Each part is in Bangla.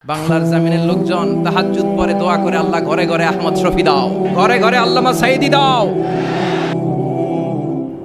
বাংলার জমিনের লোকজন তাহাজ্জুদ পরে দোয়া করে, আল্লাহ ঘরে ঘরে আহমদ শফি দাও, ঘরে ঘরে আল্লামা সাইদি দাও।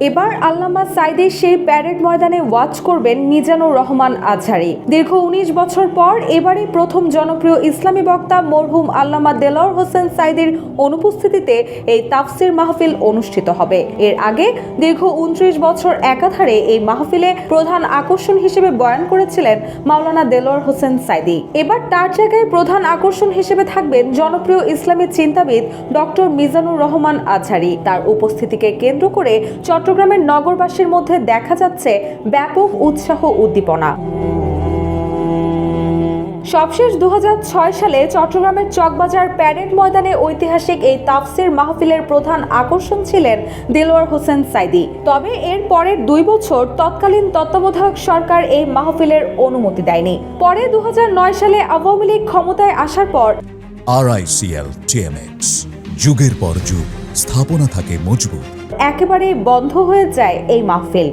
এবার আল্লামা সাইদির সেই প্যারেড ময়দানে ওয়াচ করবেন মিজানুর রহমান আজহারী। দীর্ঘ ১৯ বছর পর এবারই প্রথম জনপ্রিয় ইসলামী বক্তা মরহুম আল্লামা দেলোয়ার হোসেন সাইদির অনুপস্থিতিতে এই তাফসির মাহফিল অনুষ্ঠিত হবে। এর আগে দীর্ঘ ২৯ বছর একাধারে এই মাহফিলে প্রধান আকর্ষণ হিসেবে বয়ান করেছিলেন মাওলানা দেলোয়ার হোসেন সাইদি। এবার তার জায়গায় প্রধান আকর্ষণ হিসেবে থাকবেন জনপ্রিয় ইসলামী চিন্তাবিদ ডক্টর মিজানুর রহমান আজহারী। তার উপস্থিতিকে কেন্দ্র করে চট্টগ্রামের নগরবাসীর মধ্যে দেখা যাচ্ছে ব্যাপক উৎসাহ উদ্দীপনা। সবশেষ ২০০৬ সালে চট্টগ্রামের চকবাজার প্যারেড ময়দানে ঐতিহাসিক এই তাফসির মাহফিলের প্রধান আকর্ষণ ছিলেন দেলোয়ার হোসেন সাইদি। তবে এর পরের ২ বছর তৎকালীন তত্ত্বাবধায়ক সরকার এই মাহফিলের অনুমতি দেয়নি। পরে ২০০৯ সালে আওয়ামী লীগ ক্ষমতায় আসার পর RICL TMX যুগের পর যুগ স্থাপনা থাকে মজবুত, একেবারে বন্ধ হয়ে যায় এই মাহফিল।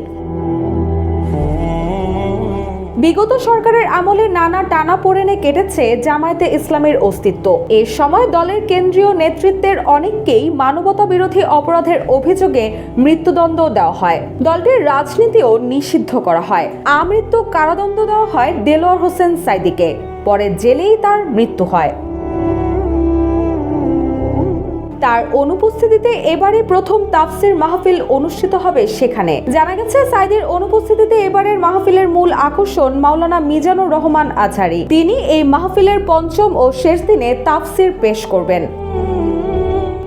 বিগত সরকারের আমলে নানা টানাপোড়েনে কেটেছে জামায়াতে ইসলামের অস্তিত্ব। এর সময় দলের কেন্দ্রীয় নেতৃত্বের অনেককেই মানবতা বিরোধী অপরাধের অভিযোগে মৃত্যুদণ্ড দেওয়া হয়। দলটির রাজনীতিও নিষিদ্ধ করা হয়। আমৃত্যু কারাদণ্ড দেওয়া হয় দেলোয়ার হোসেন সাইদিকে। পরে জেলেই তার মৃত্যু হয়। তার অনুপস্থিতিতে এবারে প্রথম তাফসির মাহফিল অনুষ্ঠিত হবে সেখানে। জানা গেছে সাইদির অনুপস্থিতিতে এবারের মাহফিলের মূল আকর্ষণ মাওলানা মিজানুর রহমান আজহারী। তিনি এই মাহফিলের পঞ্চম ও শেষ দিনে তাফসির পেশ করবেন।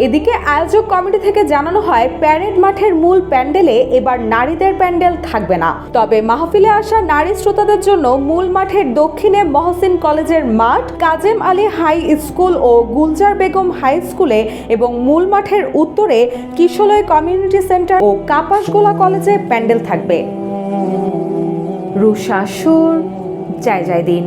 এদিকে আয়োজক কমিটি থেকে জানানো হয়, প্যারেড মাঠের মূল প্যান্ডেলে এবার নারীদের প্যান্ডেল থাকবে না। তবে মাহফিলে আসা নারী শ্রোতাদের জন্য মূল মাঠের দক্ষিণে মহসিন কলেজের মাঠ, কাজেম আলী হাই স্কুল ও গুলজার বেগম হাই স্কুলে এবং মূল মাঠের উত্তরে কিশলয় কমিউনিটি সেন্টার ও কাপাসগোলা কলেজে প্যান্ডেল থাকবে। রুশা সুর, জয় জয় দিন।